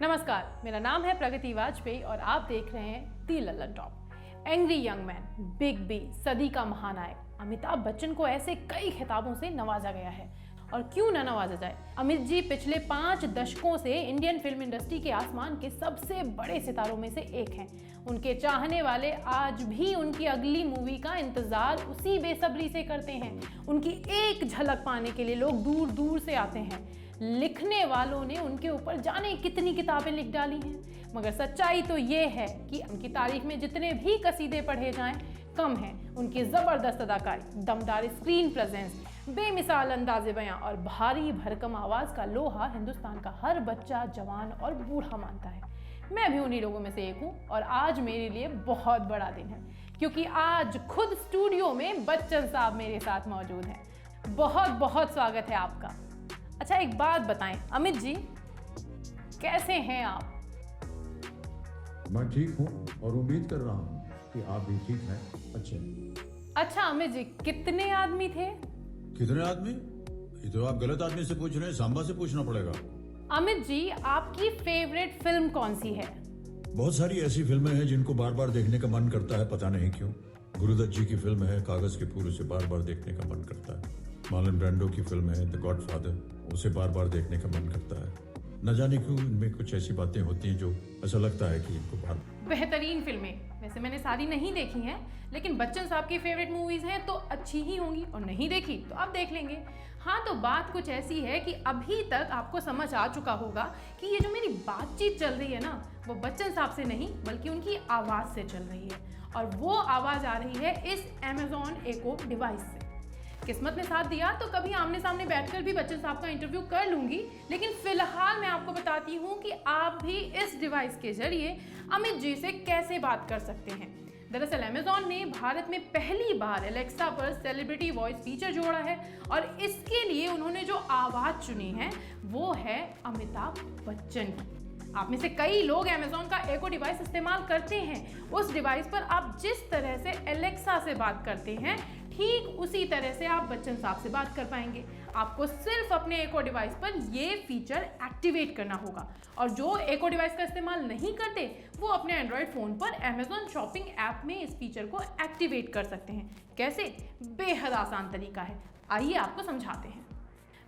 नमस्कार, मेरा नाम है प्रगति वाजपेयी और आप देख रहे हैं the Lallan top. Angry young man, big B, सदी का महानायक अमिताभ बच्चन को ऐसे कई खिताबों से नवाजा गया है और क्यों ना नवाजा जाए। अमित जी पिछले 5 दशकों से इंडियन फिल्म इंडस्ट्री के आसमान के सबसे बड़े सितारों में से एक हैं। उनके चाहने वाले आज भी उनकी अगली मूवी का इंतजार उसी बेसब्री से करते हैं। उनकी एक झलक पाने के लिए लोग दूर दूर से आते हैं। लिखने वालों ने उनके ऊपर जाने कितनी किताबें लिख डाली हैं, मगर सच्चाई तो ये है कि उनकी तारीख में जितने भी कसीदे पढ़े जाएं कम हैं। उनकी जबरदस्त अदाकारी, दमदार स्क्रीन प्रेजेंस, बेमिसाल अंदाज़े बयां और भारी भरकम आवाज का लोहा हिंदुस्तान का हर बच्चा, जवान और बूढ़ा मानता है। मैं भी उन्हीं लोगों में से एक हूं और आज मेरे लिए बहुत बड़ा दिन है क्योंकि आज खुद स्टूडियो में बच्चन साहब मेरे साथ मौजूद हैं। बहुत बहुत स्वागत है आपका। अच्छा, एक बात बताएं अमित जी, कैसे हैं आप? मैं ठीक हूँ और उम्मीद कर रहा हूँ कि आप भी ठीक हैं। अच्छा अमित जी, कितने आदमी थे? कितने आदमी? ये तो आप गलत आदमी से पूछ रहे हैं, सांबा से पूछना पड़ेगा। अमित जी, आपकी फेवरेट फिल्म कौन सी है? बहुत सारी ऐसी फिल्में हैं जिनको बार बार देखने का मन करता है, पता नहीं क्यों। गुरुदत्त जी की फिल्म है कागज के फूल, उसे बार बार देखने का मन करता है। मार्लन ब्रांडो की फिल्म है द गॉडफादर, उसे बार बार देखने का मन करता है। न जाने क्यों इनमें कुछ ऐसी बातें होती हैं जो ऐसा लगता है कि इनको बार। बेहतरीन फिल्में, वैसे मैंने सारी नहीं देखी हैं, लेकिन बच्चन साहब की फेवरेट मूवीज हैं तो अच्छी ही होंगी, और नहीं देखी तो आप देख लेंगे। हाँ, तो बात कुछ ऐसी है कि अभी तक आपको समझ आ चुका होगा कि ये जो मेरी बातचीत चल रही है ना, वो बच्चन साहब से नहीं बल्कि उनकी आवाज़ से चल रही है, और वो आवाज़ आ रही है इस Amazon Echo डिवाइस से। किस्मत ने साथ दिया तो कभी आमने सामने बैठकर भी बच्चन साहब का इंटरव्यू कर लूंगी, लेकिन फिलहाल मैं आपको बताती हूँ कि आप भी इस डिवाइस के जरिए अमित जी से कैसे बात कर सकते हैं। दरअसल Amazon ने भारत में पहली बार एलेक्सा पर सेलिब्रिटी वॉइस फीचर जोड़ा है और इसके लिए उन्होंने जो आवाज़ चुनी है वो है अमिताभ बच्चन की। आप में से कई लोग Amazon का एको डिवाइस इस्तेमाल करते हैं। उस डिवाइस पर आप जिस तरह से एलेक्सा से बात करते हैं, ठीक उसी तरह से आप बच्चन साहब से बात कर पाएंगे। आपको सिर्फ अपने एको डिवाइस पर ये फीचर एक्टिवेट करना होगा, और जो एको डिवाइस का इस्तेमाल नहीं करते वो अपने एंड्रॉयड फ़ोन पर Amazon शॉपिंग ऐप में इस फीचर को एक्टिवेट कर सकते हैं। कैसे? बेहद आसान तरीका है, आइए आपको समझाते हैं।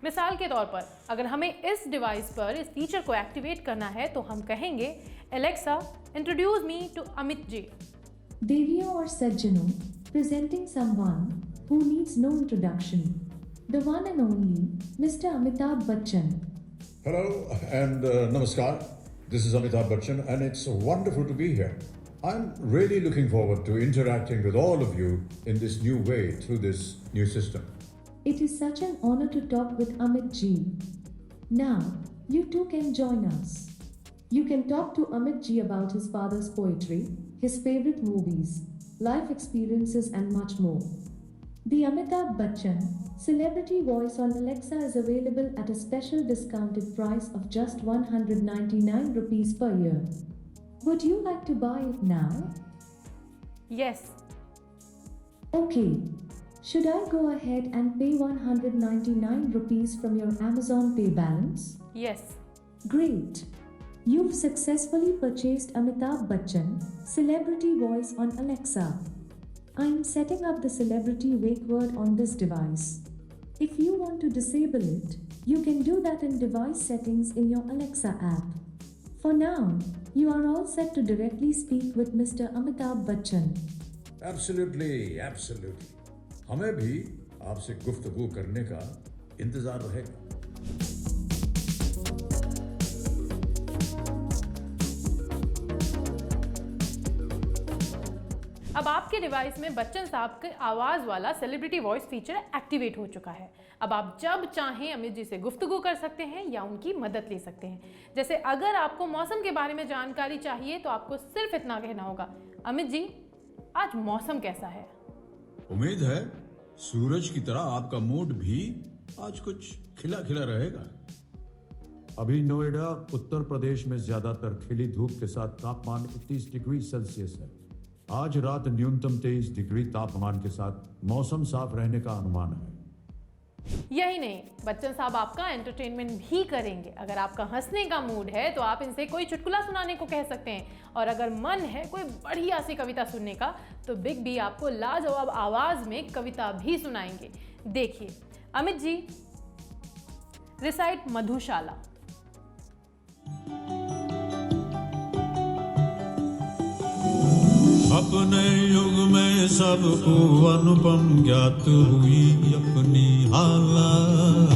मिसाल के तौर पर अगर हमें इस डिवाइस पर इस फीचर को एक्टिवेट करना है तो हम कहेंगे, Alexa introduce me to Amit ji. देवियों और सज्जनों, presenting someone who needs no introduction, the one and only Mr. Amitabh Bachchan. Hello and namaskar. This is Amitabh Bachchan and it's wonderful to be here. I'm really looking forward to interacting with all of you in this new way through this new system. It is such an honor to talk with Amit ji. Now, you too can join us. You can talk to Amit ji about his father's poetry, his favorite movies, life experiences and much more. The Amitabh Bachchan Celebrity Voice on Alexa is available at a special discounted price of just 199 rupees per year. Would you like to buy it now? Yes. Okay. Should I go ahead and pay 199 rupees from your Amazon Pay balance? Yes. Great. You've successfully purchased Amitabh Bachchan Celebrity Voice on Alexa. I'm setting up the celebrity wake word on this device. If you want to disable it, you can do that in device settings in your Alexa app. For now, you are all set to directly speak with Mr. Amitabh Bachchan. Absolutely, absolutely. हमें भी आपसे गुफ्तगू करने का इंतजार रहेगा। अब आपके डिवाइस में बच्चन साहब के आवाज़ वाला सेलिब्रिटी वॉइस फीचर एक्टिवेट हो चुका है। अब आप जब चाहें अमित जी से गुफ्तगू कर सकते हैं या उनकी मदद ले सकते हैं। जैसे अगर आपको मौसम के बारे में जानकारी चाहिए तो आपको सिर्फ इतना कहना होगा, अमित जी आज मौसम कैसा है? उम्मीद है सूरज की तरह आपका मूड भी आज कुछ खिला खिला रहेगा। अभी नोएडा उत्तर प्रदेश में ज्यादातर खिली धूप के साथ तापमान 31 डिग्री सेल्सियस है। आज रात न्यूनतम 23 डिग्री तापमान के साथ मौसम साफ रहने का अनुमान है। यही नहीं, बच्चन साहब आपका एंटरटेनमेंट भी करेंगे। अगर आपका हंसने का मूड है तो आप इनसे कोई चुटकुला सुनाने को कह सकते हैं, और अगर मन है कोई बढ़िया सी कविता सुनने का तो बिग बी आपको लाजवाब आवाज में कविता भी सुनाएंगे। देखिए अमित जी, रिसाइट मधुशाला। अपने युग में सबको अनुपम ज्ञात हुई अपनी हालत।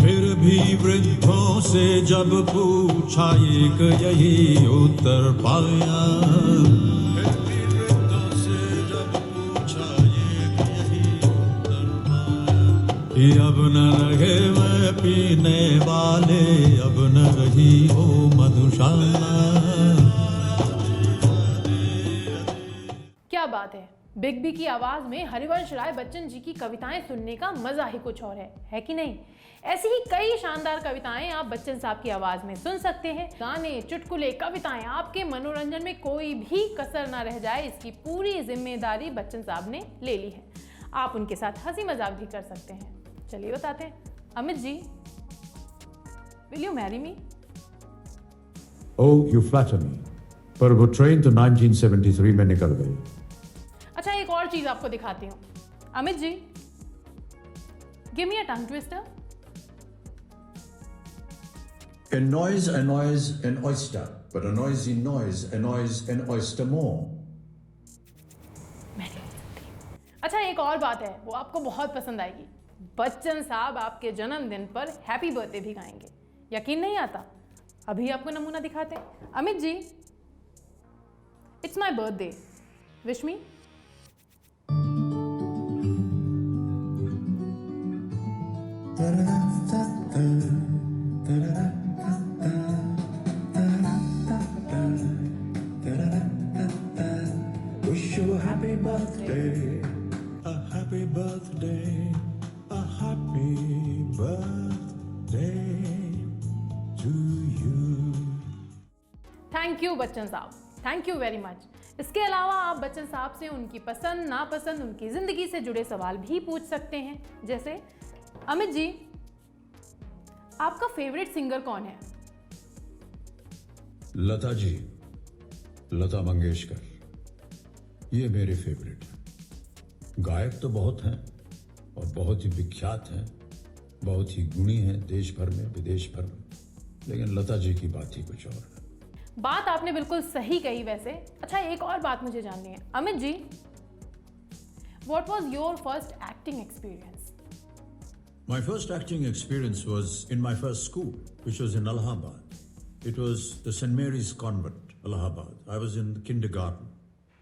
फिर भी वृद्धों से जब पूछा एक यही उत्तर पाया। फिर भी वृद्धों से जब पूछा एक यही उत्तर पाया कि अब न रहे वह पीने वाले, अब न रही वो मधुशाला। क्या बात है, बिग बी की आवाज में हरिवंश राय बच्चन जी की कविताएं सुनने का मजा ही कुछ और है कि नहीं? ऐसी ही कई शानदार कविताएं आप बच्चन साहब की आवाज में सुन सकते हैं। गाने, चुटकुले, कविताएं, आपके मनोरंजन में कोई भी कसर ना रह जाए, इसकी पूरी जिम्मेदारी बच्चन साहब ने ले ली है। आप उनके साथ हंसी मजाक भी कर सकते हैं। चलिए बताते हैं। Amit ji, will you marry me? Oh, you flatter me. पर वो ट्रेन तो 1973 में निकल गई। अच्छा, एक और चीज आपको दिखाती हूँ। Amit ji, give me a tongue twister. A noise annoys an oyster, but a noisy noise annoys an oyster more. अच्छा, एक और बात है, वो आपको बहुत पसंद आएगी। बच्चन साहब आपके जन्मदिन पर हैप्पी बर्थडे भी गाएंगे। यकीन नहीं आता? अभी आपको नमूना दिखाते हैं। Amit ji, it's my birthday, wish me. Wish you a happy birthday, a happy birthday, a happy birthday to you. Thank you Bachchan साहब, थैंक यू वेरी मच। इसके अलावा आप बच्चन साहब से उनकी पसंद नापसंद, उनकी जिंदगी से जुड़े सवाल भी पूछ सकते हैं। जैसे अमित जी, आपका फेवरेट सिंगर कौन है? लता जी, लता मंगेशकर, ये मेरे फेवरेट हैं। गायक तो बहुत हैं और बहुत ही विख्यात हैं, बहुत ही गुणी हैं देश भर में विदेश भर में, लेकिन लता जी की बात ही कुछ और है। बात आपने बिल्कुल सही कही वैसे। अच्छा, एक और बात मुझे जाननी है। Amit ji, what was your first acting experience? My first acting experience was in my first school, which was in Allahabad. It was the St. Mary's Convent, Allahabad. I was in kindergarten.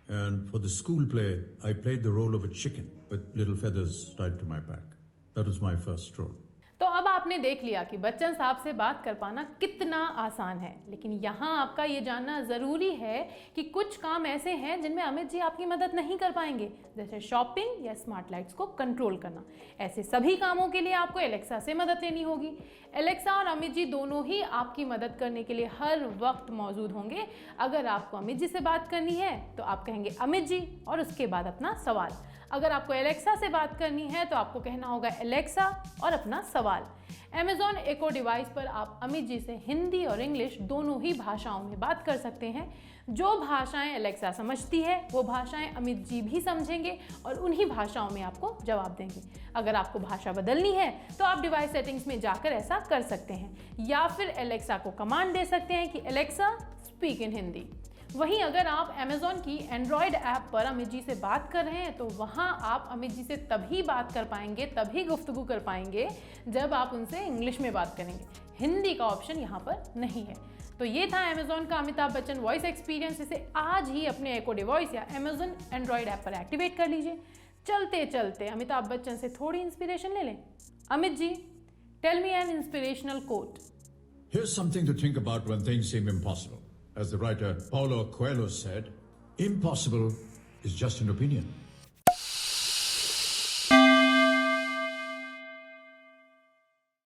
And for the school play, I played the role of a chicken with little feathers tied to my back. That was my first role. तो अब आपने देख लिया कि बच्चन साहब से बात कर पाना कितना आसान है, लेकिन यहाँ आपका ये जानना ज़रूरी है कि कुछ काम ऐसे हैं जिनमें अमित जी आपकी मदद नहीं कर पाएंगे, जैसे शॉपिंग या स्मार्ट लाइट्स को कंट्रोल करना। ऐसे सभी कामों के लिए आपको एलेक्सा से मदद लेनी होगी। एलेक्सा और अमित जी दोनों ही आपकी मदद करने के लिए हर वक्त मौजूद होंगे। अगर आपको अमित जी से बात करनी है तो आप कहेंगे अमित जी और उसके बाद अपना सवाल। अगर आपको एलेक्सा से बात करनी है तो आपको कहना होगा एलेक्सा और अपना सवाल। Amazon Echo डिवाइस पर आप अमित जी से हिंदी और इंग्लिश दोनों ही भाषाओं में बात कर सकते हैं। जो भाषाएं एलेक्सा समझती है वो भाषाएं अमित जी भी समझेंगे और उन्हीं भाषाओं में आपको जवाब देंगे। अगर आपको भाषा बदलनी है तो आप डिवाइस सेटिंग्स में जाकर ऐसा कर सकते हैं, या फिर एलेक्सा को कमांड दे सकते हैं कि एलेक्सा स्पीक इन हिंदी। वहीं अगर आप Amazon की एंड्रॉयड ऐप पर अमित जी से बात कर रहे हैं तो वहाँ आप अमित जी से तभी बात कर पाएंगे, तभी गुफ्तगू कर पाएंगे जब आप उनसे इंग्लिश में बात करेंगे। हिंदी का ऑप्शन यहाँ पर नहीं है। तो ये था Amazon का अमिताभ बच्चन वॉइस एक्सपीरियंस। इसे आज ही अपने Echo डिवाइस या Amazon एंड्रॉयड ऐप पर एक्टिवेट कर लीजिए। चलते चलते अमिताभ बच्चन से थोड़ी इंस्पिरेशन ले लें। Amit ji, tell me an inspirational quote. Here's something to think about when things seem impossible. As the writer Paulo Coelho said, impossible is just an opinion.